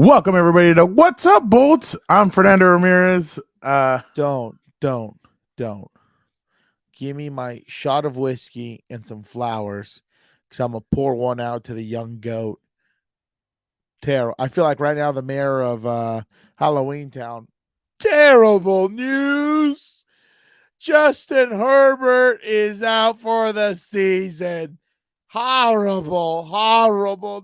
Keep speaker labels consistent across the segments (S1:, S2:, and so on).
S1: Welcome everybody to What's Up Bolts. I'm Fernando Ramirez.
S2: Don't. Give me my shot of whiskey and some flowers because I'm going to pour one out to the young goat. Terrible. I feel like right now the mayor of Halloween Town. Terrible news. Justin Herbert is out for the season. Horrible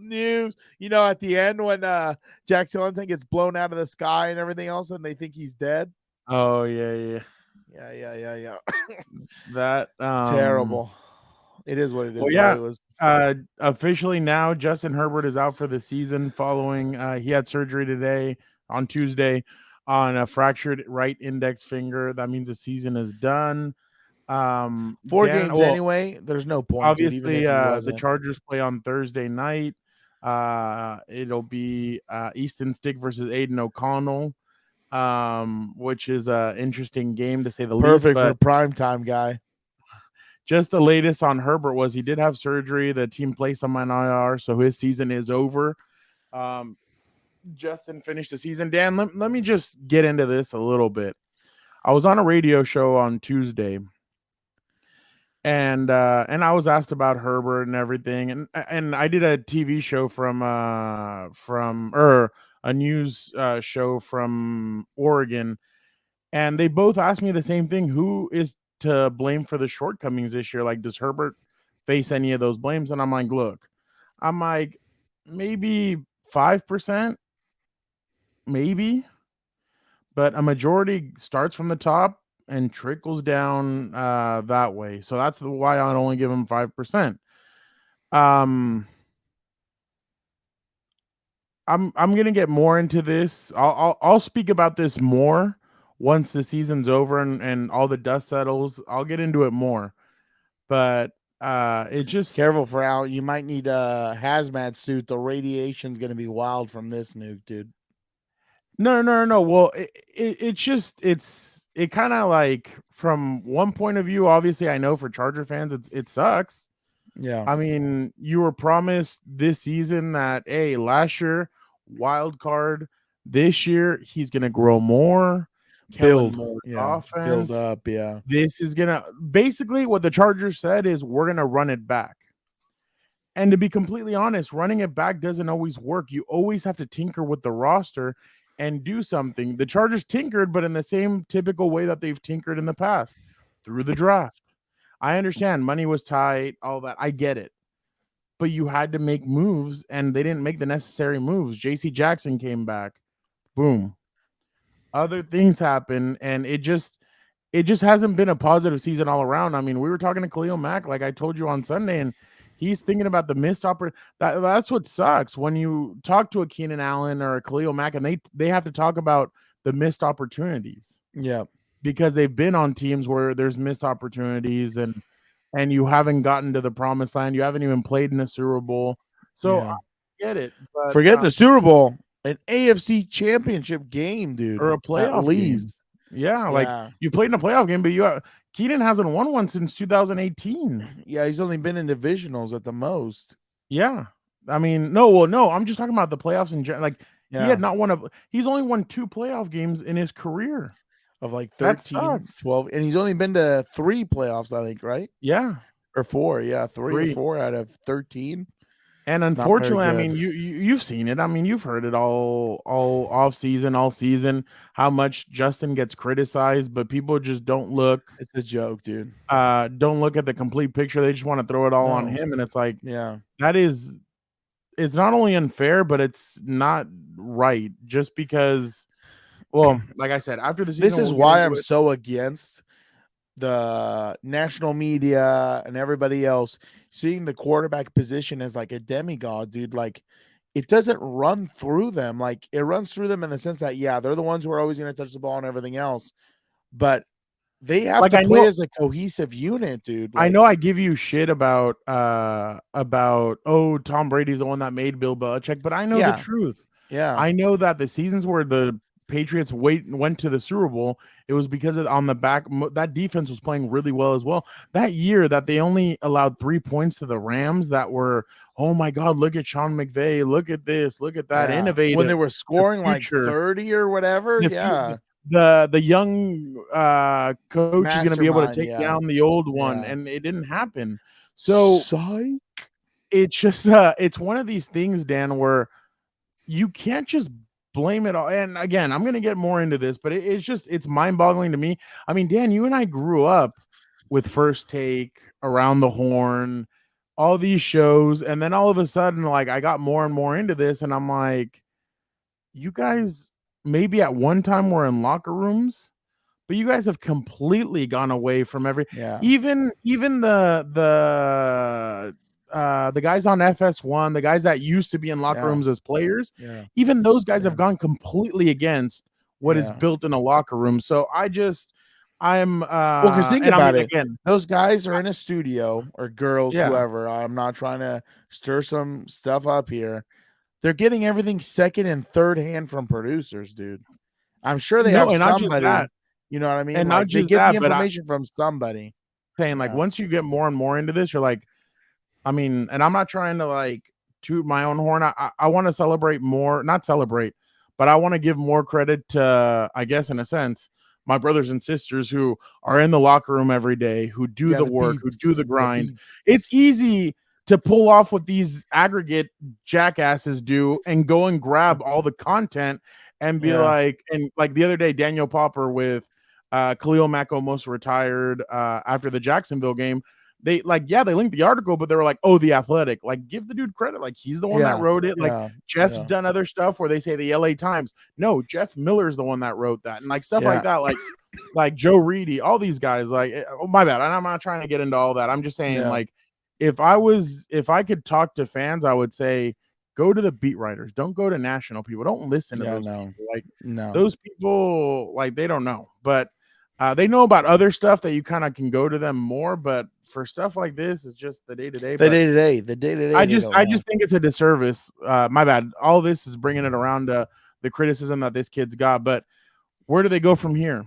S2: news. You know, at the end when Jack Skellington gets blown out of the sky and everything else and they think he's dead.
S1: Oh yeah. That
S2: Terrible. It is what it is.
S1: Well, yeah.
S2: It was
S1: Officially now, Justin Herbert is out for the season. Following he had surgery today on Tuesday on a fractured right index finger. That means the season is done.
S2: 4 games anyway. There's no point.
S1: Obviously, the Chargers play on Thursday night. It'll be Easton Stick versus Aidan O'Connell, which is an interesting game to say the least.
S2: Perfect for primetime guy.
S1: Just the latest on Herbert was he did have surgery. The team placed him on IR, so his season is over. Justin finished the season. Dan, let me just get into this a little bit. I was on a radio show on Tuesday, and I was asked about Herbert and everything, and I did a TV show from a news show from Oregon, and they both asked me the same thing: who is to blame for the shortcomings this year? Like, does Herbert face any of those blames? And I'm like, maybe 5%, maybe, but a majority starts from the top and trickles down that way. So that's why I'd only give him 5%. I'm gonna get more into this. I'll speak about this more once the season's over and all the dust settles. I'll get into it more, but it just
S2: careful for out. You might need a hazmat suit. The radiation's gonna be wild from this nuke, dude.
S1: No. Well, it kind of like from one point of view. Obviously, I know for Charger fans, it sucks.
S2: Yeah,
S1: I mean, you were promised this season that last year wild card. This year he's gonna grow more.
S2: Build
S1: offense,
S2: build up. Yeah,
S1: this is gonna basically what the Chargers said is we're gonna run it back. And to be completely honest, running it back doesn't always work. You always have to tinker with the roster and do something. The Chargers tinkered, but in the same typical way that they've tinkered in the past through the draft. I understand money was tight, all that. I get it. But you had to make moves, and they didn't make the necessary moves. J.C. Jackson came back. Boom. Other things happen, and it just hasn't been a positive season all around. I mean, we were talking to Khalil Mack, like I told you on Sunday, and he's thinking about the missed opportunity. That's what sucks when you talk to a Keenan Allen or a Khalil Mack, and they have to talk about the missed opportunities.
S2: Yeah,
S1: because they've been on teams where there's missed opportunities, and you haven't gotten to the promised land. You haven't even played in a Super Bowl. So I get it. But,
S2: forget the Super Bowl. An AFC championship game, dude.
S1: Or a playoff game. Yeah, like you played in a playoff game, but Keenan hasn't won one since 2018.
S2: Yeah, he's only been in divisionals at the most.
S1: Yeah. I mean, no, I'm just talking about the playoffs in general. Like, he had not won he's only won 2 playoff games in his career.
S2: Of like 13, 12. And he's only been to 3 playoffs, I think, right?
S1: Yeah.
S2: Or 4. Yeah, 3 or 4 out of 13.
S1: And unfortunately, I mean, you've seen it. I mean, you've heard it all off season, all season, how much Justin gets criticized, but people just don't look.
S2: It's a joke, dude.
S1: Don't look at the complete picture. They just want to throw it all on him. And it's like, it's not only unfair, but it's not right. Just because, well, like I said, after the season,
S2: this is why I'm so against the national media and everybody else seeing the quarterback position as like a demigod, dude. Like, it doesn't run through them. Like, it runs through them in the sense that, they're the ones who are always going to touch the ball and everything else, but they have to play as a cohesive unit, dude.
S1: Like, I know I give you shit about Tom Brady's the one that made Bill Belichick, but I know the truth.
S2: Yeah,
S1: I know that the seasons where the Patriots went to the Super Bowl, It was because on the back, that defense was playing really well as well. That year that they only allowed 3 points to the Rams that were, oh my God, look at Sean McVay. Look at this. Look at that.
S2: Yeah. When they
S1: Innovative.
S2: were scoring like
S1: future.
S2: 30 or whatever. Yeah.
S1: The young coach is going to be able to
S2: Mastermind,
S1: take
S2: yeah.
S1: down the old one,
S2: Yeah.
S1: and it didn't happen. So
S2: Psych.
S1: it's just it's one of these things, Dan, where you can't just blame it all. And again, I'm going to get more into this, but it's mind-boggling to me. I mean, Dan, you and I grew up with First Take, Around the Horn, all these shows, and then all of a sudden, like, I got more and more into this, and I'm like, you guys maybe at one time were in locker rooms, but you guys have completely gone away from even the guys on FS1, the guys that used to be in locker rooms as players, even those guys have gone completely against what is built in a locker room. So I'm
S2: well, because think about it.
S1: Again,
S2: those guys are in a studio, or girls,
S1: Yeah.
S2: whoever. I'm not trying to stir some stuff up here. They're getting everything second and third hand from producers, dude. I'm sure they have
S1: and not just
S2: somebody.
S1: that.
S2: You know what I mean?
S1: And
S2: like,
S1: not
S2: they
S1: just
S2: get
S1: that,
S2: the
S1: but
S2: information from somebody.
S1: saying, like, once you get more and more into this, you're like, I mean, and I'm not trying to like toot my own horn. I want to celebrate more, not celebrate, but I want to give more credit to, I guess, in a sense, my brothers and sisters who are in the locker room every day, who do the work, who do the grind. It's easy to pull off what these aggregate jackasses do and go and grab all the content and be like, and like the other day, Daniel Popper with Khalil Mack almost retired after the Jacksonville game. They linked the article, but they were like, oh, The Athletic. Like, give the dude credit. Like, he's the one that wrote it. Like, Jeff's done other stuff where they say the LA Times. No, Jeff Miller's the one that wrote that. And like stuff like that. Like Joe Reedy, all these guys, like, oh, my bad. I'm not trying to get into all that. I'm just saying, like, if I could talk to fans, I would say, go to the beat writers. Don't go to national people. Don't listen to those people. Like, those people, like, they don't know. But they know about other stuff that you kind of can go to them more. But for stuff like this, it's just the day-to-day.
S2: The day-to-day.
S1: I just think it's a disservice. My bad. All this is bringing it around to the criticism that this kid's got. But where do they go from here?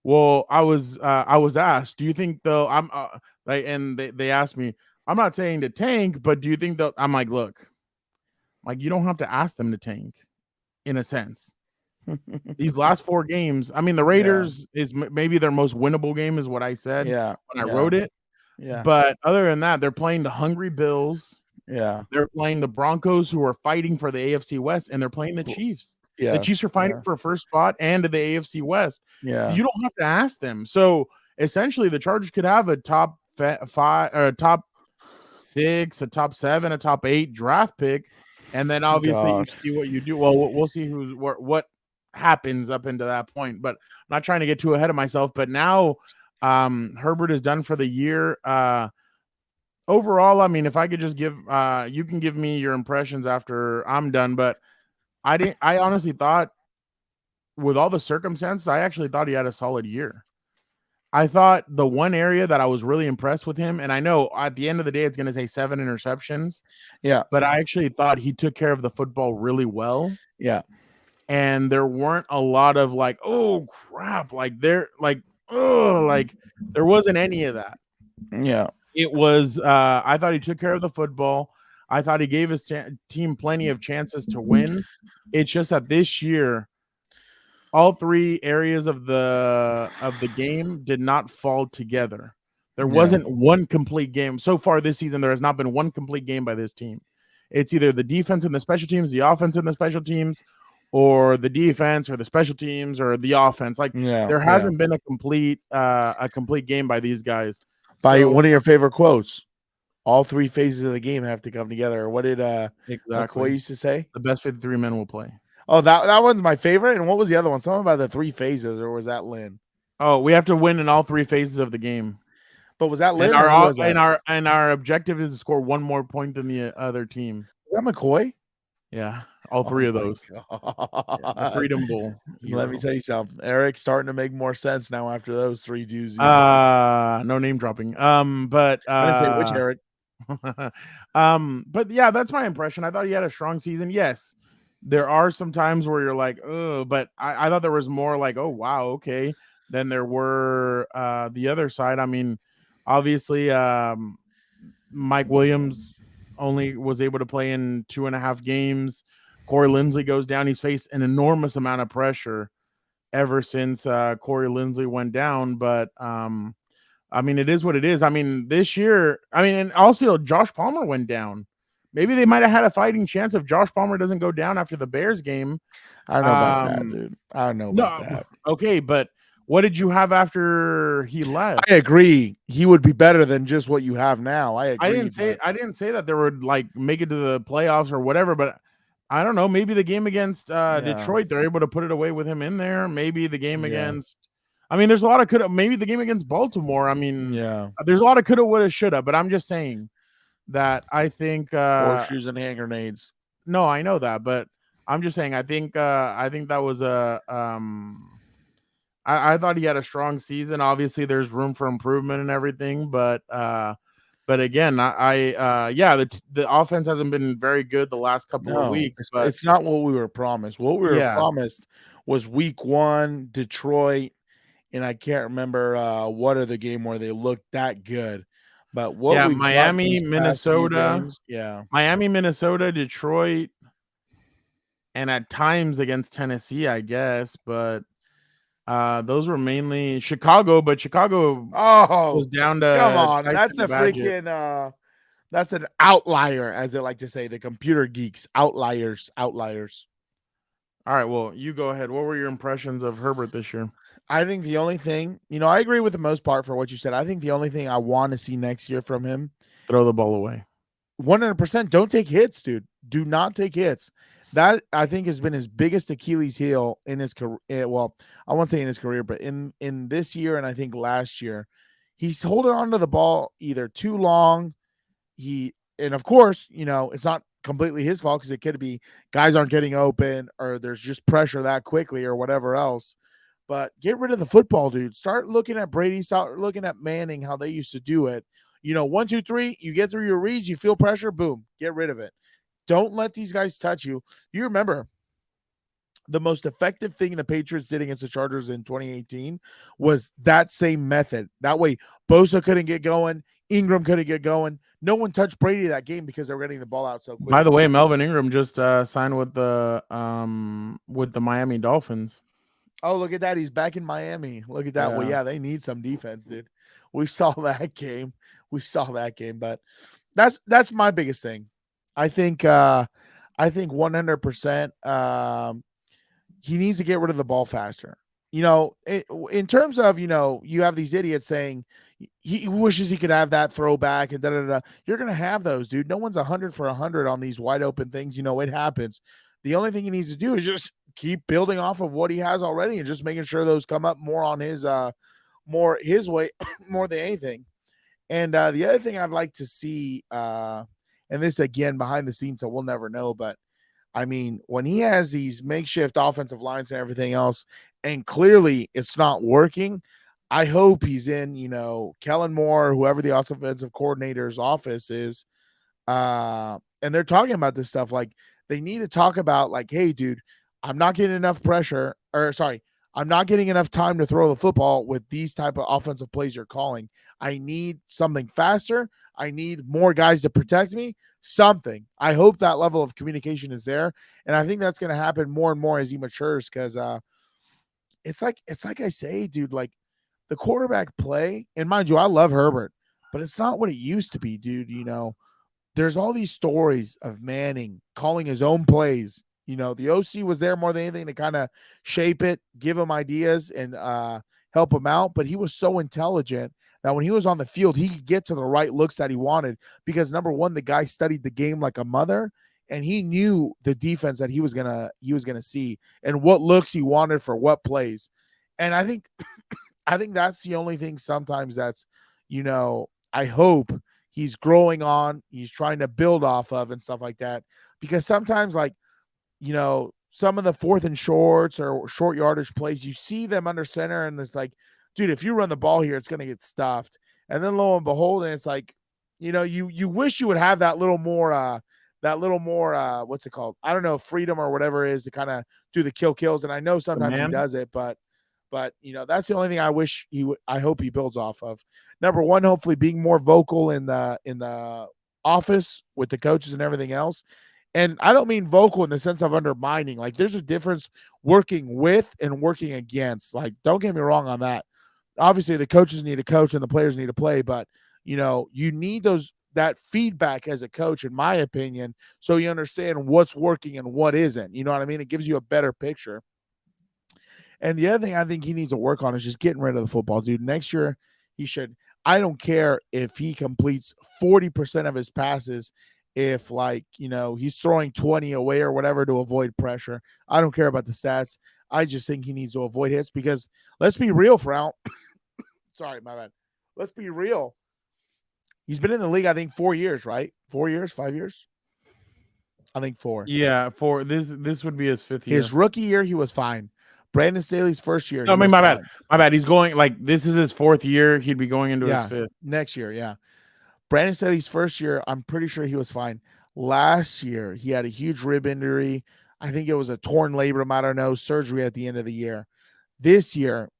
S1: Well, I was asked, do you think though, I'm and they asked me, I'm not saying to tank, but do you think that, I'm like, look, like, you don't have to ask them to tank in a sense. These last 4 games, I mean, the Raiders is maybe their most winnable game is what I said when I wrote it.
S2: Yeah.
S1: But other than that, they're playing the hungry Bills.
S2: Yeah.
S1: They're playing the Broncos, who are fighting for the AFC West, and they're playing the Chiefs. Yeah. The Chiefs are fighting for first spot and the AFC West.
S2: Yeah.
S1: You don't have to ask them. So essentially, the Chargers could have a top 5 or a top 6, a top 7, a top 8 draft pick. And then obviously you see what you do. Well, we'll see what happens up into that point. But I'm not trying to get too ahead of myself. But now Herbert is done for the year. Overall, I mean, if I could just give you can give me your impressions after I'm done. But I honestly thought, with all the circumstances, I actually thought he had a solid year. I thought the one area that I was really impressed with him, and I know at the end of the day it's going to say 7 interceptions.
S2: Yeah.
S1: But I actually thought he took care of the football really well.
S2: Yeah.
S1: And there weren't a lot of like, oh crap, like there wasn't any of that.
S2: Yeah.
S1: It was I thought he took care of the football. I thought he gave his team plenty of chances to win. It's just that this year, all 3 areas of the game did not fall together. There wasn't one complete game. So far this season, there has not been one complete game by this team. It's either the defense and the special teams, the offense and the special teams, or the defense or the special teams or the offense. Like, there hasn't been a complete game by these guys.
S2: By one of your favorite quotes, all 3 phases of the game have to come together. What did McCoy used to say?
S1: The best 53 men will play.
S2: Oh, that one's my favorite. And what was the other one? Something about the 3 phases, or was that Lynn?
S1: Oh, we have to win in all 3 phases of the game.
S2: But was that Lynn?
S1: And our objective is to score 1 more point than the other team.
S2: Is that McCoy?
S1: Yeah, all 3 of those. The Freedom Bowl.
S2: Let me tell you something. Eric's starting to make more sense now after those 3 doozies.
S1: No name dropping. But
S2: I didn't say which Eric.
S1: But yeah, that's my impression. I thought he had a strong season. Yes, there are some times where you're like, oh, but I thought there was more like, oh wow, okay, than there were the other side. I mean, obviously, Mike Williams only was able to play in 2.5 games. Corey Linsley goes down. He's faced an enormous amount of pressure ever since Corey Linsley went down. But I mean, it is what it is. I mean, this year, I mean, and also Josh Palmer went down. Maybe they might have had a fighting chance if Josh Palmer doesn't go down after the Bears game.
S2: I don't know about that, dude. I don't know about
S1: No,
S2: that.
S1: okay, but what did you have after he left?
S2: I agree. He would be better than just what you have now. I agree.
S1: I didn't say that they would like make it to the playoffs or whatever, but I don't know. Maybe the game against Detroit, they're able to put it away with him in there. Maybe the game against, I mean, there's a lot of could. Maybe the game against Baltimore. I mean, there's a lot of coulda, woulda, shoulda. But I'm just saying that I think
S2: horseshoes and hand grenades.
S1: No, I know that, but I'm just saying I think that was a I thought he had a strong season. Obviously, there's room for improvement and everything, but again, the offense hasn't been very good the last couple of weeks. But
S2: it's not what we were promised. What we were promised was week 1, Detroit, and I can't remember what other game where they looked that good. But what we've
S1: Miami, Minnesota,
S2: games,
S1: Miami, Minnesota, Detroit, and at times against Tennessee, I guess, but those were mainly Chicago, but Chicago was down to
S2: come on. That's a freaking that's an outlier, as they like to say, the computer geeks. Outliers. All
S1: right, well, you go ahead. What were your impressions of Herbert this year?
S2: I think the only thing, I agree with the most part for what you said. I think the only thing I want to see next year from him,
S1: throw the ball away.
S2: 100%. Don't take hits, dude. Do not take hits. That, I think, has been his biggest Achilles heel in his career. Well, I won't say in his career, but in this year and I think last year, he's holding on to the ball either too long. And of course, it's not completely his fault because it could be guys aren't getting open or there's just pressure that quickly or whatever else. But get rid of the football, dude. Start looking at Brady. Start looking at Manning, how they used to do it. 1, 2, 3, you get through your reads, you feel pressure, boom, get rid of it. Don't let these guys touch you. You remember the most effective thing the Patriots did against the Chargers in 2018 was that same method. That way, Bosa couldn't get going. Ingram couldn't get going. No one touched Brady that game because they were getting the ball out so quickly.
S1: By the way, Melvin Ingram just signed with the Miami Dolphins.
S2: Oh, look at that. He's back in Miami. Look at that. Yeah. Well, yeah, they need some defense, dude. We saw that game. But that's my biggest thing. I think 100% he needs to get rid of the ball faster. In terms of, you have these idiots saying he wishes he could have that throwback and da-da-da. You're going to have those, dude. No one's 100 for 100 on these wide open things. It happens. The only thing he needs to do is just keep building off of what he has already and just making sure those come up more on his way more than anything. And the other thing I'd like to see, and this again behind the scenes, so we'll never know, but I mean, when he has these makeshift offensive lines and everything else, and clearly it's not working, I hope he's in, Kellen Moore, whoever the offensive coordinator's office is, and they're talking about this stuff. Like, they need to talk about, like, hey, dude, I'm not getting enough pressure, I'm not getting enough time to throw the football with these type of offensive plays you're calling. I need something faster. I need more guys to protect me. Something. I hope that level of communication is there. And I think that's going to happen more and more as he matures because it's like I say, dude, like the quarterback play, and mind you, I love Herbert, but it's not what it used to be, dude. There's all these stories of Manning calling his own plays. The OC was there more than anything to kind of shape it, give him ideas, and help him out. But he was so intelligent that when he was on the field, he could get to the right looks that he wanted because, number one, the guy studied the game like a mother, and he knew the defense that he was gonna see and what looks he wanted for what plays. And I think that's the only thing sometimes that's, I hope he's growing on, he's trying to build off of and stuff like that. Because sometimes, like, some of the 4th and shorts or short yardage plays, you see them under center and it's like, dude, if you run the ball here, it's going to get stuffed. And then lo and behold, and it's like, you wish you would have that little more that little more what's it called? I don't know, freedom or whatever it is to kind of do the kills. And I know sometimes he does it, but that's the only thing I wish I hope he builds off of. Number one, hopefully being more vocal in the office with the coaches and everything else. And I don't mean vocal in the sense of undermining. Like, there's a difference working with and working against. Like, don't get me wrong on that. Obviously, the coaches need to coach and the players need to play, but you need that feedback as a coach, in my opinion, so you understand what's working and what isn't. You know what I mean? It gives you a better picture. And the other thing I think he needs to work on is just getting rid of the football, dude. Next year, he should. I don't care if he completes 40% of his passes, if he's throwing 20 away or whatever to avoid pressure. I don't care about the stats. I just think he needs to avoid hits because let's be real, Frown. Sorry, my bad. Let's be real. He's been in the league, I think, 4 years, right? 4 years, 5 years? I think 4.
S1: Yeah, 4. This would be his 5th year.
S2: His rookie year, he was fine. Brandon Staley's first year.
S1: No, I mean, my bad. My bad. He's going, this is his 4th year. He'd be going into his 5th.
S2: Next year, yeah. Brandon Staley's first year, I'm pretty sure he was fine. Last year, he had a huge rib injury. I think it was a torn labrum. I don't know, surgery at the end of the year. This year,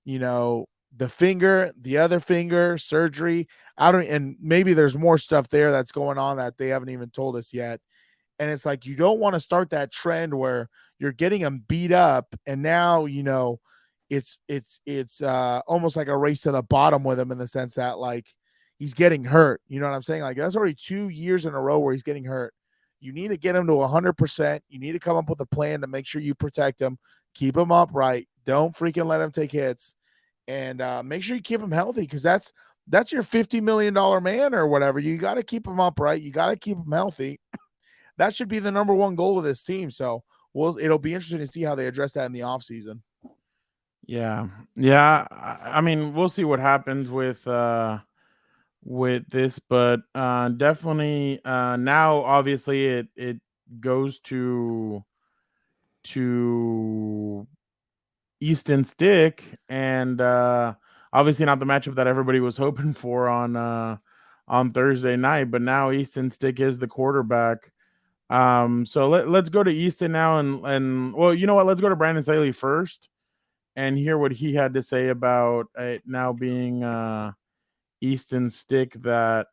S2: the finger, the other finger, surgery. And maybe there's more stuff there that's going on that they haven't even told us yet. And it's like, you don't want to start that trend where you're getting him beat up. And now, it's almost like a race to the bottom with him in the sense that he's getting hurt. You know what I'm saying? That's already 2 years in a row where he's getting hurt. You need to get him to 100%. You need to come up with a plan to make sure you protect him, keep him upright. Don't freaking let him take hits. And make sure you keep him healthy because that's your $50 million man or whatever. You got to keep him upright. You got to keep him healthy. That should be the number one goal of this team. So it'll be interesting to see how they address that in the offseason.
S1: Yeah. I mean, we'll see what happens with this, but definitely now, obviously, it goes to Easton Stick, and obviously not the matchup that everybody was hoping for on Thursday night, but now Easton Stick is the quarterback. So let's go to Easton now, and well, you know what? Let's go to Brandon Staley first and hear what he had to say about it now being Easton Stick that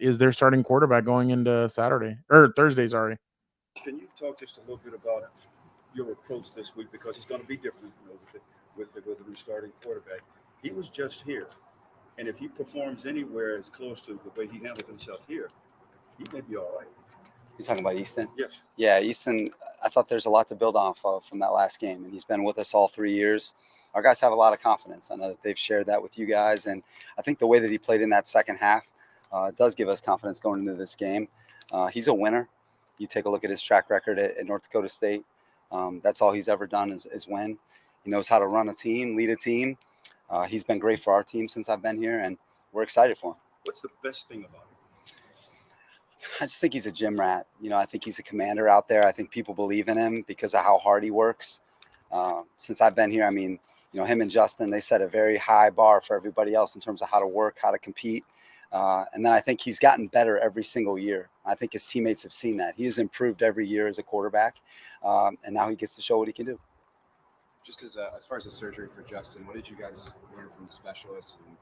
S1: is their starting quarterback going into Thursday. Sorry.
S3: Can you talk just a little bit about your approach this week, because it's going to be different, with the restarting quarterback? He was just here, and if he performs anywhere as close to the way he handled himself here, he may be all right.
S4: You're talking about Easton?
S3: Yes.
S4: Yeah, Easton, I thought there's a lot to build off of from that last game, and he's been with us all 3 years. Our guys have a lot of confidence. I know that they've shared that with you guys, and I think the way that he played in that second half does give us confidence going into this game. He's a winner. You take a look at his track record at North Dakota State. That's all he's ever done is win. He knows how to run a team, lead a team. He's been great for our team since I've been here, and we're excited for him.
S3: What's the best thing about him?
S4: I just think he's a gym rat. I think he's a commander out there. I think people believe in him because of how hard he works. Since I've been here, I mean, him and Justin, they set a very high bar for everybody else in terms of how to work, how to compete. And then I think he's gotten better every single year. I think his teammates have seen that. He has improved every year as a quarterback, and now he gets to show what he can do.
S5: Just as far as the surgery for Justin, what did you guys learn from the specialists? And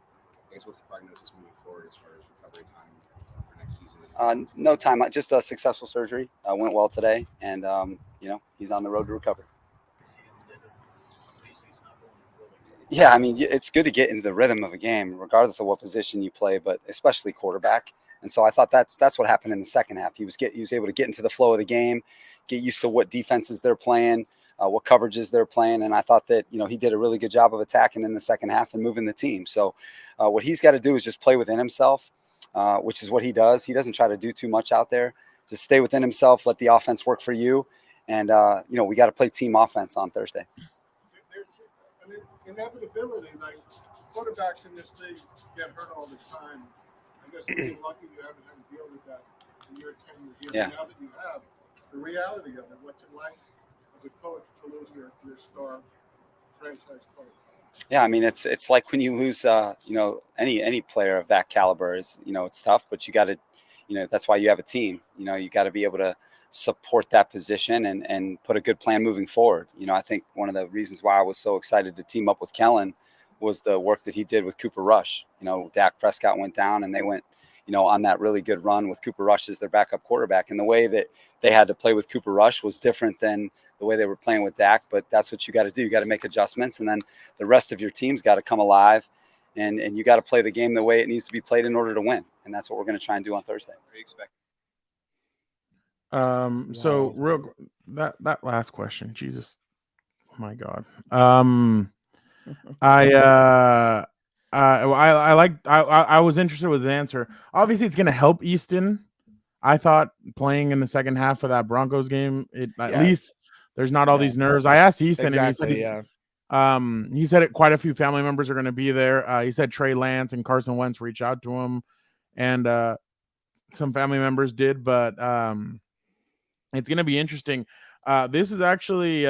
S5: I guess what's the prognosis moving forward as far as recovery time for next season?
S4: No time, just a successful surgery. Went well today, and he's on the road to recovery. Yeah, I mean, it's good to get into the rhythm of a game, regardless of what position you play, but especially quarterback. And so I thought that's what happened in the second half. He was able to get into the flow of the game, get used to what defenses they're playing, what coverages they're playing. And I thought that, he did a really good job of attacking in the second half and moving the team. So what he's got to do is just play within himself, which is what he does. He doesn't try to do too much out there. Just stay within himself, let the offense work for you. And, we got to play team offense on Thursday.
S6: There's an inevitability, like quarterbacks in this league get hurt all the time. I guess you're lucky you haven't had to deal with that in your tenure here.
S4: Yeah.
S6: Now that you have, the reality of it, what's it like as a coach to lose your star franchise player?
S4: Yeah, I mean, it's like when you lose, any player of that caliber is, it's tough, but you got to, that's why you have a team. You got to be able to support that position and put a good plan moving forward. I think one of the reasons why I was so excited to team up with Kellen was the work that he did with Cooper Rush. Dak Prescott went down and they went, on that really good run with Cooper Rush as their backup quarterback. And the way that they had to play with Cooper Rush was different than the way they were playing with Dak, but that's what you got to do. You got to make adjustments, and then the rest of your team's got to come alive, and you got to play the game the way it needs to be played in order to win. And that's what we're going to try and do on Thursday.
S5: What do you expect?
S1: So real that last question, Jesus, my God. I was interested with the answer. Obviously, it's going to help Easton. I thought playing in the second half of that Broncos game, at least there's not all these nerves. I asked Easton, and he said it. Quite a few family members are going to be there. He said Trey Lance and Carson Wentz reached out to him, and some family members did. But it's going to be interesting. This is actually.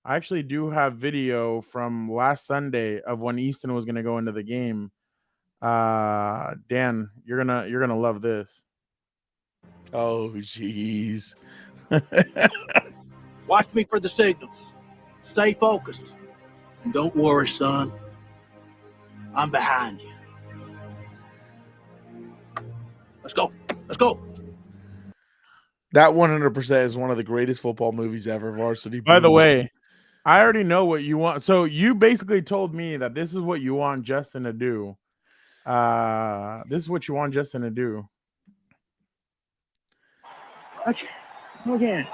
S1: I actually do have video from last Sunday of when Easton was going to go into the game. Dan, you're gonna love this.
S2: Oh, jeez.
S7: Watch me for the signals. Stay focused. And don't worry, son. I'm behind you. Let's go. Let's go.
S2: That 100% is one of the greatest football movies ever. Varsity
S1: By the
S2: Blues.
S1: way, I already know what you want. So you basically told me that this is what you want Justin to do. This is what you want Justin to do.
S7: Okay. Again.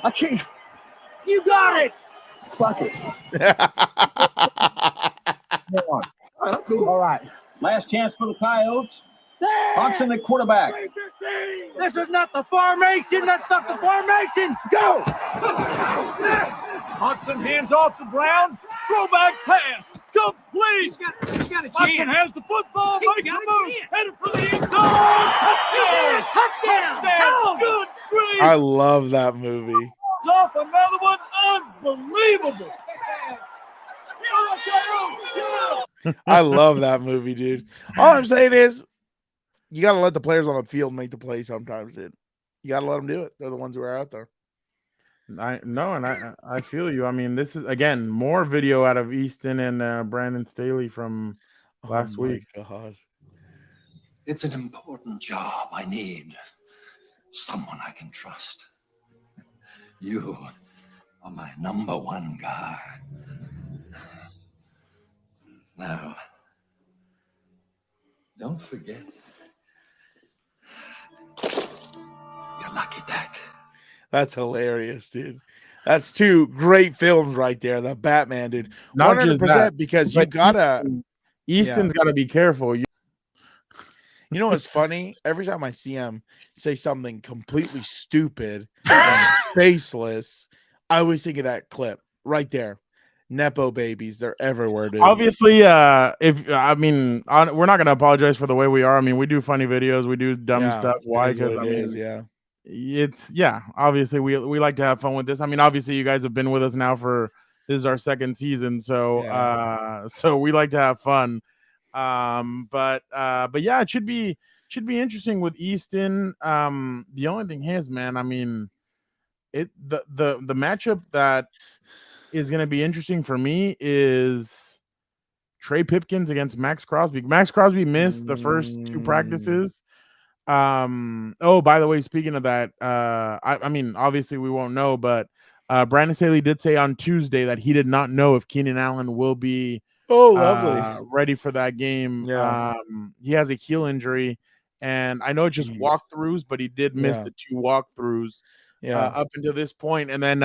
S7: Okay. You got it. Fuck it. All right. Last chance for the Coyotes. Hudson at quarterback. This is not the formation. That's not the formation. Go! Hudson hands off the ground. Throwback pass. Complete. He's got a chance. Hudson has the football. Makes a move. Headed for the end zone. Touchdown. Touchdown. Good grief.
S2: I love that movie.
S7: Off another one. Unbelievable.
S2: I love that movie, dude. All I'm saying is, you got to let the players on the field make the play sometimes, dude. You got to let them do it. They're the ones who are out there.
S1: I feel you. I mean, this is, again, more video out of Easton and Brandon Staley from last week.
S2: God.
S8: It's an important job. I need someone I can trust. You are my number one guy. Now, don't forget, you're lucky, Dak.
S2: That's hilarious, dude. That's two great films right there. The Batman, dude.
S1: Not
S2: 100%
S1: just that,
S2: because you gotta.
S1: Easton's got to be careful.
S2: You know what's funny? Every time I see him say something completely stupid and faceless, I always think of that clip right there. Nepo babies, they're everywhere, dude.
S1: Obviously, we're not gonna apologize for the way we are. I mean, we do funny videos, we do dumb stuff. Why? Because obviously we like to have fun with this. I mean, obviously you guys have been with us now for this is our second season, so so we like to have fun. But yeah, it should be interesting with Easton. The only thing is, man, I mean, the matchup that is going to be interesting for me is Trey Pipkins against Maxx Crosby. Maxx Crosby missed the first two practices. Oh, by the way, speaking of that, I mean, obviously we won't know, but Brandon Staley did say on Tuesday that he did not know if Keenan Allen will be ready for that game.
S2: Yeah.
S1: He has a heel injury, and I know it's just walkthroughs, but he did miss the two walkthroughs up until this point. And then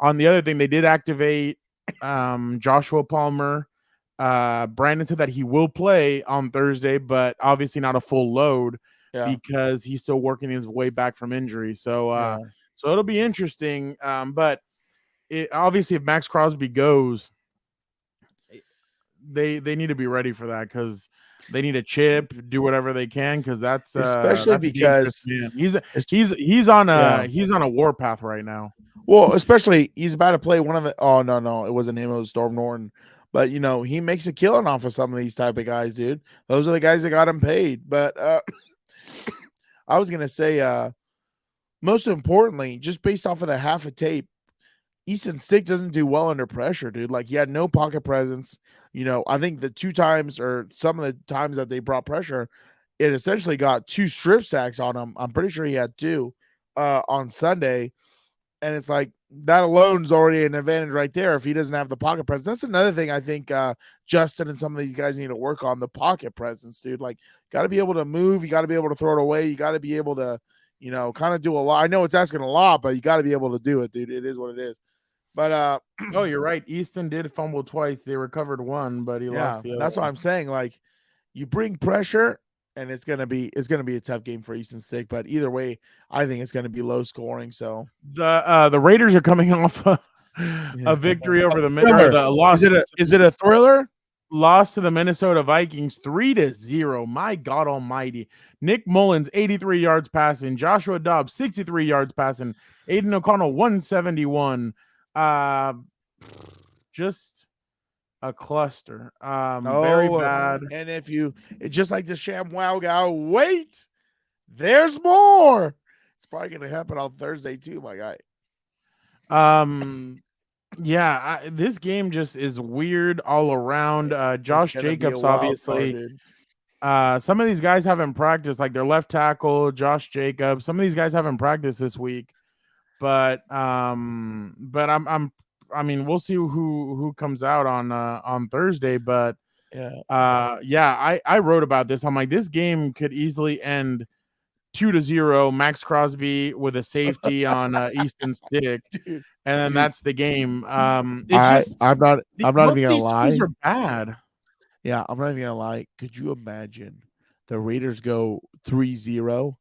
S1: on the other thing, they did activate Joshua Palmer. Brandon said that he will play on Thursday, but obviously not a full load because he's still working his way back from injury. So so it'll be interesting. But obviously if Maxx Crosby goes, they need to be ready for that because they need a chip, do whatever they can, because that's
S2: especially because
S1: he's on a warpath right now.
S2: Well, especially he's about to play one of the. Oh no, it wasn't him. It was Storm Norton. But he makes a killing off of some of these type of guys, dude. Those are the guys that got him paid. But I was gonna say, most importantly, just based off of the half a tape, Easton Stick doesn't do well under pressure, dude. Like, he had no pocket presence. I think the 2 times or some of the times that they brought pressure, it essentially got 2 strip sacks on him. I'm pretty sure he had 2 on Sunday. And it's like that alone is already an advantage right there if he doesn't have the pocket presence. That's another thing I think Justin and some of these guys need to work on, the pocket presence, dude. Like, got to be able to move. You got to be able to throw it away. You got to be able to, kind of do a lot. I know it's asking a lot, but you got to be able to do it, dude. It is what it is. But
S1: oh, you're right. Easton did fumble twice. They recovered 1, but he lost the other.
S2: That's what I'm saying. Like, you bring pressure, and it's gonna be a tough game for Easton Stick. But either way, I think it's gonna be low scoring. So
S1: the Raiders are coming off a victory over the loss.
S2: Is it a thriller?
S1: Lost to the Minnesota Vikings 3-0. My God Almighty! Nick Mullins 83 yards passing, Joshua Dobbs 63 yards passing, Aidan O'Connell 171. Just a cluster. Very bad.
S2: And if just like the ShamWow guy, wait, there's more. It's probably gonna happen on Thursday too, my guy.
S1: Yeah, this game just is weird all around. Josh Jacobs, obviously. Some of these guys haven't practiced, like their left tackle, Josh Jacobs. Some of these guys haven't practiced this week, but I mean, we'll see who comes out on Thursday. But I wrote about this. I'm like, this game could easily end 2-0. Maxx Crosby with a safety on Easton Stick, and then that's the game. I'm not even gonna lie. These are bad.
S2: Yeah, I'm not even gonna lie. Could you imagine the Raiders go 3-0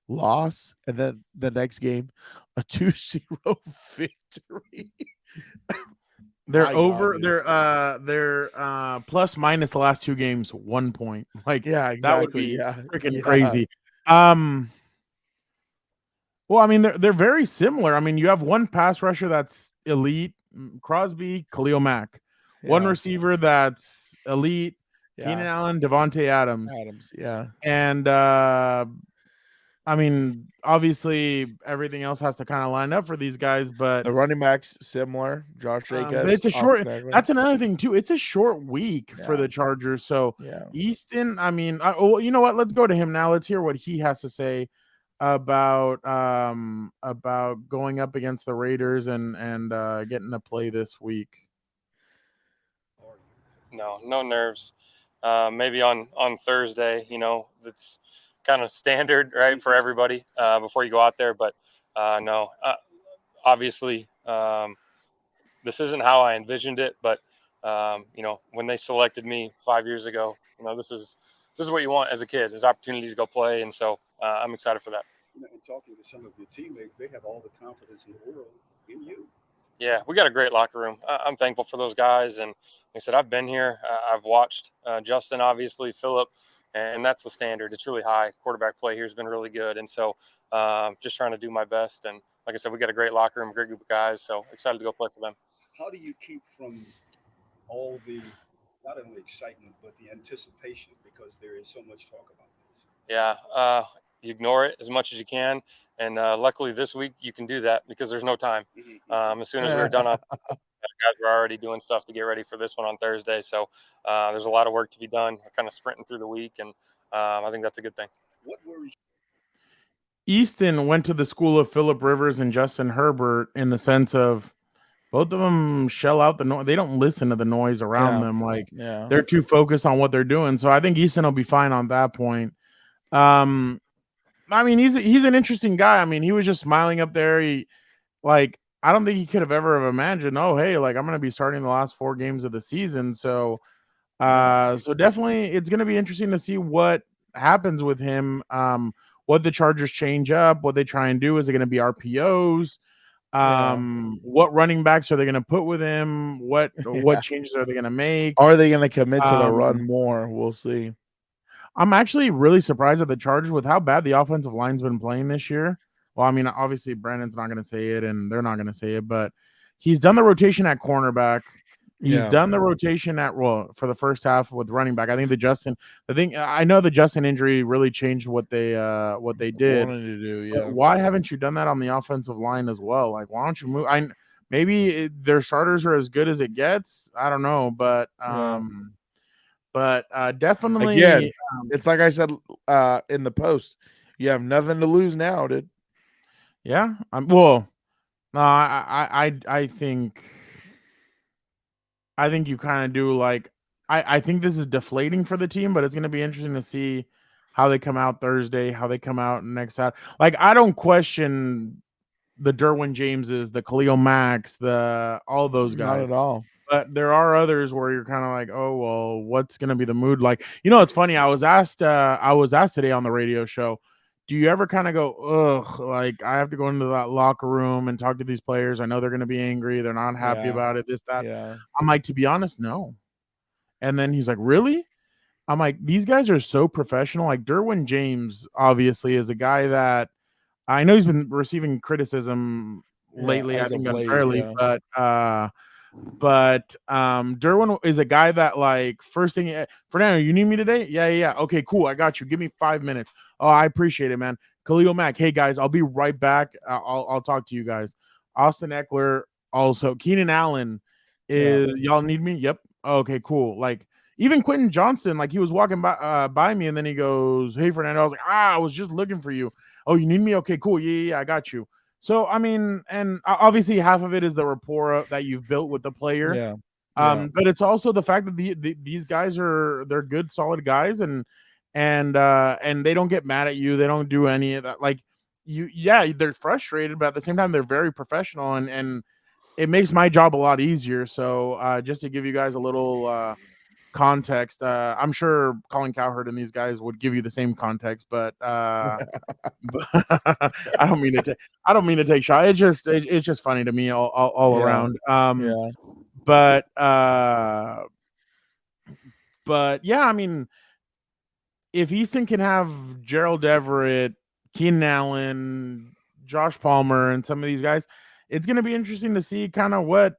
S2: loss, and then the next game a 2-0 victory?
S1: They're plus minus the last 2 games 1 point. Like,
S2: yeah, exactly.
S1: That would be freaking crazy. Well, I mean, they're very similar. I mean, you have one pass rusher that's elite, Crosby, Khalil Mack. One receiver that's elite, Keenan Allen, Devontae Adams.
S2: Yeah.
S1: And I mean, obviously, everything else has to kind of line up for these guys, but
S2: the running backs similar. Josh Jacobs.
S1: But it's a short. That's another thing too. It's a short week for the Chargers. So Easton. I mean, you know what? Let's go to him now. Let's hear what he has to say about going up against the Raiders and getting to play this week.
S9: No nerves. Maybe on Thursday. That's kind of standard, right, for everybody before you go out there. But no, obviously, this isn't how I envisioned it. But when they selected me 5 years ago, this is what you want as a kid, is opportunity to go play, and so I'm excited for that.
S3: And talking to some of your teammates, they have all the confidence in the world in you.
S9: Yeah, we got a great locker room. I'm thankful for those guys, and like I said, I've been here. I've watched Justin, obviously, Phillip. And that's the standard. It's really high. Quarterback play here has been really good. And so just trying to do my best. And like I said, we got a great locker room, a great group of guys. So excited to go play for them.
S3: How do you keep from all the, not only excitement, but the anticipation? Because there is so much talk about this.
S9: Yeah. You ignore it as much as you can. And luckily this week you can do that because there's no time. As soon as we're done on guys are already doing stuff to get ready for this one on Thursday. So there's a lot of work to be done. We're kind of sprinting through the week, and I think that's a good thing.
S3: What worries
S1: Easton went to the school of Phillip Rivers and Justin Herbert in the sense of both of them shell out the noise. They don't listen to the noise around them. Like they're too focused on what they're doing. So I think Easton will be fine on that point. I mean, he's an interesting guy. I mean, he was just smiling up there. I don't think he could have ever imagined, oh, hey, like I'm going to be starting the last 4 games of the season. So definitely it's going to be interesting to see what happens with him, what the Chargers change up, what they try and do. Is it going to be RPOs? What running backs are they going to put with him? What changes are they going to make?
S2: Are they going to commit to the run more? We'll see.
S1: I'm actually really surprised at the Chargers with how bad the offensive line's been playing this year. Well, I mean, obviously Brandon's not going to say it and they're not going to say it, but he's done the rotation at cornerback. He's done the rotation for the first half with running back. I think I know the Justin injury really changed what they did.
S2: Wanted to do,
S1: But why haven't you done that on the offensive line as well? Like, why don't you move? Maybe their starters are as good as it gets. I don't know, but definitely
S2: again, it's like I said in the post. You have nothing to lose now, dude.
S1: Yeah. Well, no, I think you kind of do. Like, I think this is deflating for the team, but it's going to be interesting to see how they come out Thursday, how they come out next Saturday. Like, I don't question the Derwin Jameses, the Khalil Macks, all those guys.
S2: Not at all.
S1: But there are others where you're kind of like, oh, well, what's going to be the mood like? It's funny. I was asked today on the radio show, do you ever kind of go, ugh, like I have to go into that locker room and talk to these players? I know they're going to be angry. They're not happy about it, this, that.
S2: Yeah.
S1: I'm like, to be honest, no. And then he's like, really? I'm like, these guys are so professional. Like Derwin James, obviously, is a guy that I know he's been receiving criticism lately, I think unfairly, but Derwin is a guy that, like, first thing, Fernando, you need me today? Yeah. Okay, cool. I got you. Give me 5 minutes. Oh, I appreciate it, man. Khalil Mack, hey guys, I'll be right back. I'll talk to you guys. Austin Eckler, also Keenan Allen is y'all need me? Yep. Okay, cool. Like even Quentin Johnston, like he was walking by me and then he goes, hey Fernando. I was like, I was just looking for you. Oh, you need me? Okay, cool. Yeah, I got you. So, I mean, and obviously half of it is the rapport that you've built with the player.
S2: Yeah.
S1: But it's also the fact that these guys they're good, solid guys, and they don't get mad at you. They don't do any of that. Like they're frustrated, but at the same time, they're very professional, and it makes my job a lot easier. So, just to give you guys a little context, I'm sure Colin Cowherd and these guys would give you the same context, but I don't mean to take shot. It's just funny to me all around. But yeah, I mean, if Easton can have Gerald Everett, Keenan Allen, Josh Palmer, and some of these guys, it's going to be interesting to see kind of what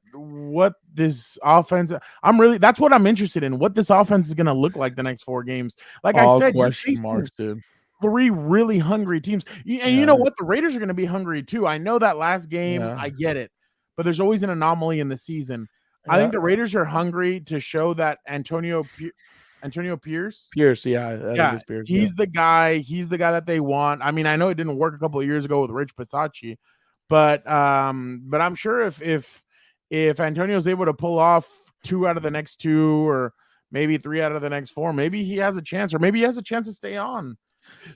S1: this offense. That's what I'm interested in. What this offense is going to look like the next 4 games. Like I said,
S2: question marks, dude.
S1: 3 really hungry teams, and you know what? The Raiders are going to be hungry too. I know that last game, I get it, but there's always an anomaly in the season. I think the Raiders are hungry to show that Antonio Pierce.
S2: Pierce, I think it's Pierce.
S1: He's the guy. He's the guy that they want. I mean, I know it didn't work a couple of years ago with Rich Pisacci, but I'm sure if Antonio's able to pull off 2 out of the next 2, or maybe 3 out of the next 4, maybe he has a chance, or maybe he has a chance to stay on.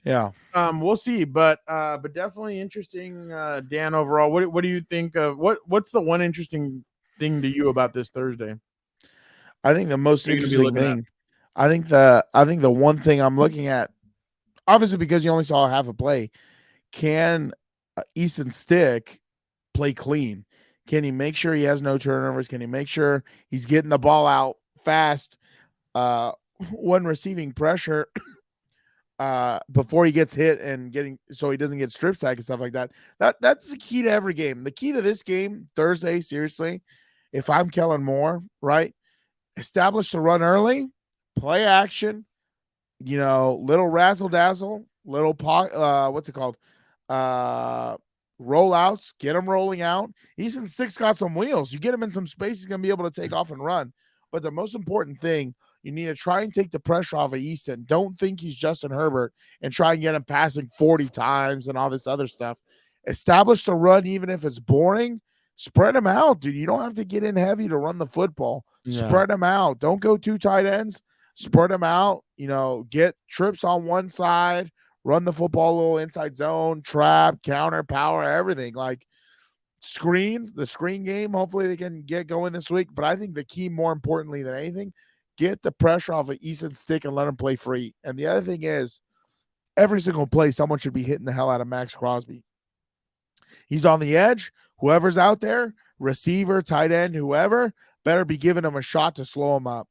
S2: Yeah.
S1: We'll see, but definitely interesting. Dan, overall, what do you think of what's the one interesting thing to you about this Thursday?
S2: I think the most interesting thing. I think the one thing I'm looking at, obviously because you only saw half a play, can Easton Stick play clean? Can he make sure he has no turnovers? Can he make sure he's getting the ball out fast when receiving pressure before he gets hit and so he doesn't get strip sack and stuff like that? That's the key to every game. The key to this game Thursday, seriously, if I'm Kellen Moore, right? Establish the run early, play action, little razzle dazzle, little what's it called? Rollouts, get him rolling out. Easton Stick's got some wheels. You get him in some space, he's going to be able to take off and run. But the most important thing, you need to try and take the pressure off of Easton. Don't think he's Justin Herbert and try and get him passing 40 times and all this other stuff. Establish the run, even if it's boring. Spread him out, dude. You don't have to get in heavy to run the football. Spread him out. Don't go 2 tight ends. Spread them out. Get trips on one side. Run the football a little inside zone, trap, counter, power, everything. Like screens, the screen game. Hopefully they can get going this week. But I think the key, more importantly than anything, get the pressure off of Easton Stick and let him play free. And the other thing is, every single play, someone should be hitting the hell out of Maxx Crosby. He's on the edge. Whoever's out there, receiver, tight end, whoever, better be giving him a shot to slow him up.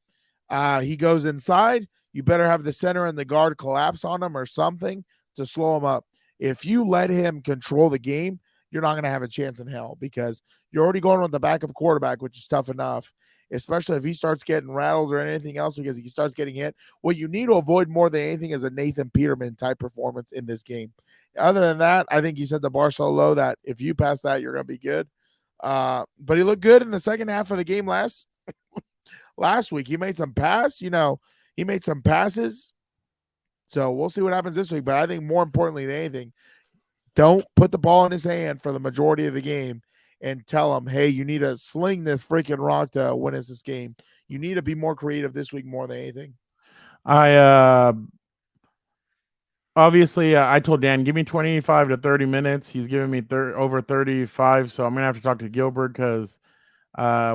S2: He goes inside. You better have the center and the guard collapse on him or something to slow him up. If you let him control the game, you're not going to have a chance in hell because you're already going with the backup quarterback, which is tough enough. especially if he starts getting rattled or anything else because he starts getting hit. What you need to avoid more than anything is a Nathan Peterman type performance in this game. Other than that, I think he set the bar so low that if you pass that, you're going to be good. But he looked good in the second half of the game last week. He made some he made some passes. So we'll see what happens this week. But I think more importantly than anything, don't put the ball in his hand for the majority of the game and tell him, hey, you need to sling this freaking rock to win us this game. You need to be more creative this week more than anything.
S1: Obviously, I told Dan, give me 25 to 30 minutes. He's giving me over 35, so I'm going to have to talk to Gilbert because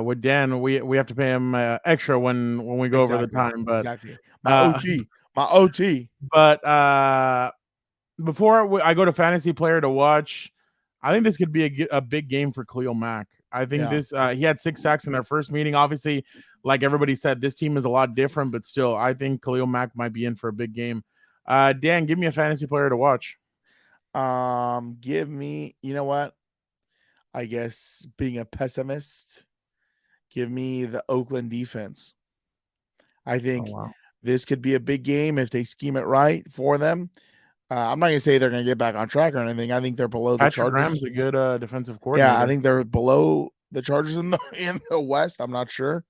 S1: with Dan, we have to pay him extra when we go over the time. But
S2: exactly. My OT.
S1: But before I go to fantasy player to watch, I think this could be a big game for Khalil Mack. I think he had 6 sacks in their first meeting. Obviously, like everybody said, this team is a lot different, but still, I think Khalil Mack might be in for a big game. Dan, give me a fantasy player to watch.
S2: Give me, you know what? I guess being a pessimist, give me the Oakland defense. I think this could be a big game if they scheme it right for them. I'm not going to say they're going to get back on track or anything. I think they're below the Chargers.
S1: Graham's a good defensive coordinator.
S2: Yeah, I think they're below the Chargers in the West. I'm not sure.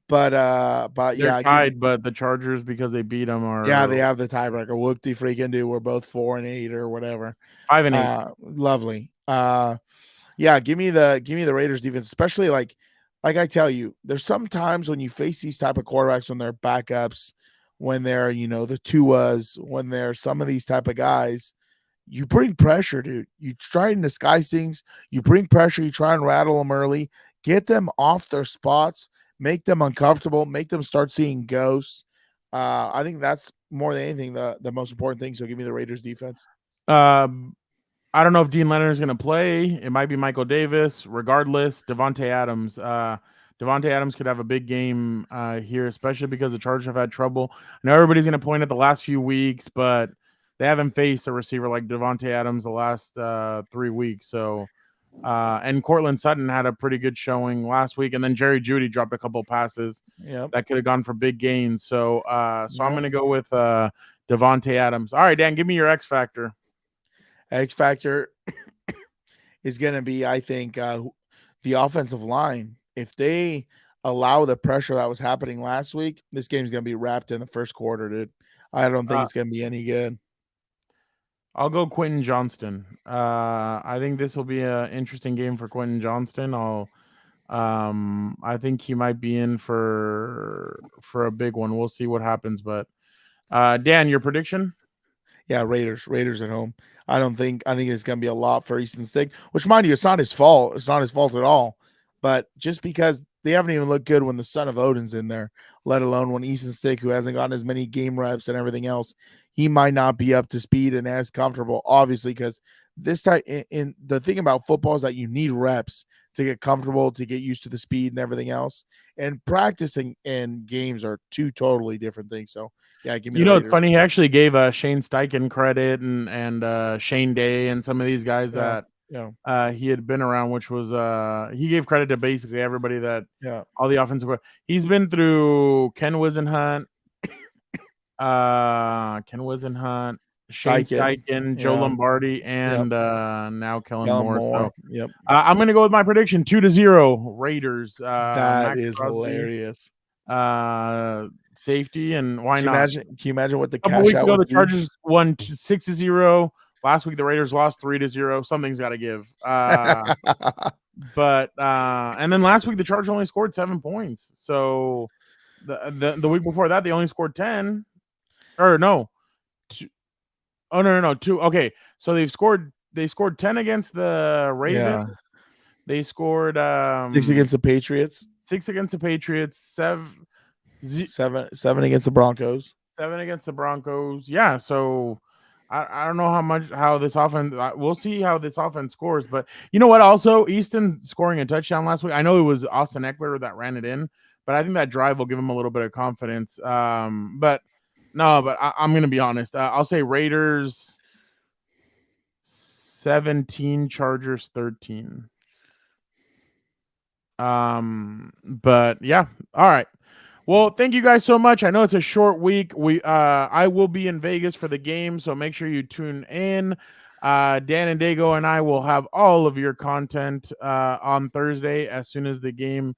S2: But
S1: they're tied, but the Chargers, because they beat them, are
S2: they have the tiebreaker. Whoop-de freaking do. We're both 4-8 or whatever.
S1: 5-8.
S2: Lovely. Give me the Raiders defense, especially like I tell you, there's some times when you face these type of quarterbacks when they're backups, when they're the Tuas, when they're some of these type of guys, you bring pressure, dude. You try and disguise things. You bring pressure. You try and rattle them early, get them off their spots. Make them uncomfortable, make them start seeing ghosts. I think that's more than anything the most important thing. So give me the Raiders defense.
S1: I don't know if Dean Leonard is going to play. It might be Michael Davis. Regardless, Devontae Adams. Devontae Adams could have a big game here, especially because the Chargers have had trouble. I know everybody's going to point at the last few weeks, but they haven't faced a receiver like Devontae Adams the last 3 weeks. So. And Cortland Sutton had a pretty good showing last week, and then Jerry Jeudy dropped a couple passes that could have gone for big gains. So, I'm going to go with Devontae Adams. All right, Dan, give me your X factor.
S2: X factor is going to be, I think, the offensive line. If they allow the pressure that was happening last week, this game is going to be wrapped in the first quarter, dude. I don't think it's going to be any good.
S1: I'll go Quentin Johnston. I think this will be an interesting game for Quentin Johnston. I think he might be in for a big one. We'll see what happens. But Dan, your prediction?
S2: Yeah, Raiders at home. I think it's going to be a lot for Easton Stick, which, mind you, it's not his fault. It's not his fault at all. But just because they haven't even looked good when the son of Odin's in there, let alone when Easton Stick, who hasn't gotten as many game reps and everything else, he might not be up to speed and as comfortable, obviously, because this type in the thing about football is that you need reps to get comfortable, to get used to the speed and everything else. And practicing and games are two totally different things. So, yeah, give me.
S1: It's funny. He actually gave Shane Steichen credit and Shane Day and some of these guys that he had been around, which was he gave credit to basically everybody that all the offensive. He's been through Ken Wisenhunt, Shane Steichen, Joe Lombardi, and now Kellen Moore. So, I'm going to go with my prediction: 2-0 Raiders.
S2: That is hilarious.
S1: Safety, and why not?
S2: Can you imagine what the
S1: a couple weeks ago the Chargers won 6-0. Last week the Raiders lost 3-0. Something's got to give. But and then last week the Chargers only scored 7 points. So the week before that they only scored 10. Or no. 2. Okay. So they scored 10 against the Ravens.
S2: Yeah.
S1: They scored
S2: 6 against the Patriots.
S1: 6 against the Patriots, 7
S2: against the Broncos.
S1: 7 against the Broncos. Yeah, so I don't know how this offense. We'll see how this offense scores. But you know what? Also, Easton scoring a touchdown last week. I know it was Austin Eckler that ran it in, but I think that drive will give him a little bit of confidence. But I'm going to be honest. I'll say Raiders 17, Chargers 13. But yeah, all right. Well, thank you guys so much. I know it's a short week. I will be in Vegas for the game, so make sure you tune in. Dan and Daygo and I will have all of your content on Thursday as soon as the game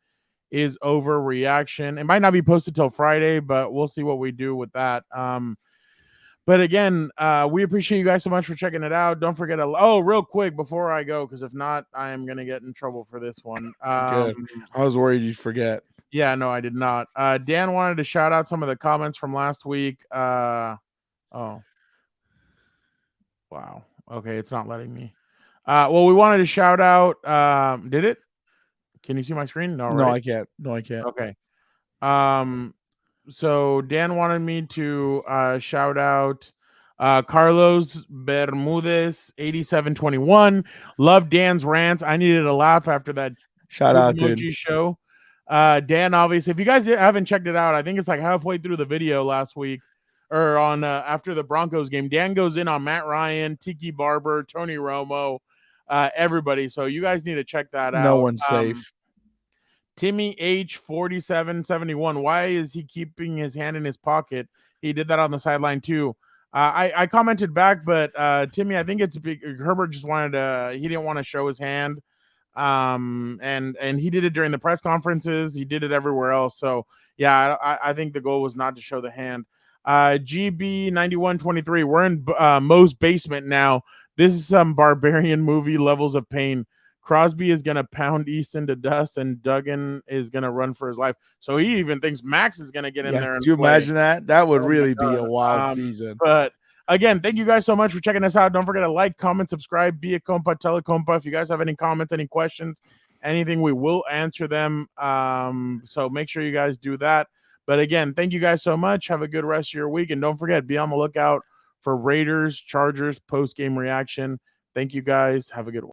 S1: is over. Reaction. It might not be posted till Friday, but we'll see what we do with that. But again, we appreciate you guys so much for checking it out. Don't forget to real quick before I go, because if not, I am gonna get in trouble for this one.
S2: Good. I was worried you'd forget.
S1: Yeah, no, I did not. Dan wanted to shout out some of the comments from last week. Oh, wow. Okay, it's not letting me. Well, we wanted to shout out. Did it? Can you see my screen? No,
S2: No,
S1: right?
S2: I can't. No, I can't.
S1: Okay. So Dan wanted me to shout out Carlos Bermudez 8721. Love Dan's rants. I needed a laugh after that
S2: Shout out, dude.
S1: emoji show. Dan, obviously, if you guys haven't checked it out, I think it's like halfway through the video last week or on after the Broncos game. Dan goes in on Matt Ryan, Tiki Barber, Tony Romo, everybody. So you guys need to check that out.
S2: No one's safe.
S1: Timmy H 4771. Why is he keeping his hand in his pocket? He did that on the sideline too. I commented back, but Timmy, I think it's Herbert just wanted to. He didn't want to show his hand. And he did it during the press conferences. He did it everywhere else. So yeah, I think the goal was not to show the hand. GB 9123. We're in Mo's basement now. This is some barbarian movie levels of pain. Crosby is going to pound Easton to dust, and Duggan is going to run for his life. So he even thinks Maxx is going to get in there.
S2: Could you imagine that? That would really be a wild season.
S1: But again, thank you guys so much for checking us out. Don't forget to like, comment, subscribe, be a compa, tell a compa. If you guys have any comments, any questions, anything, we will answer them. So make sure you guys do that. But again, thank you guys so much. Have a good rest of your week. And don't forget, be on the lookout for Raiders, Chargers, post-game reaction. Thank you guys. Have a good one.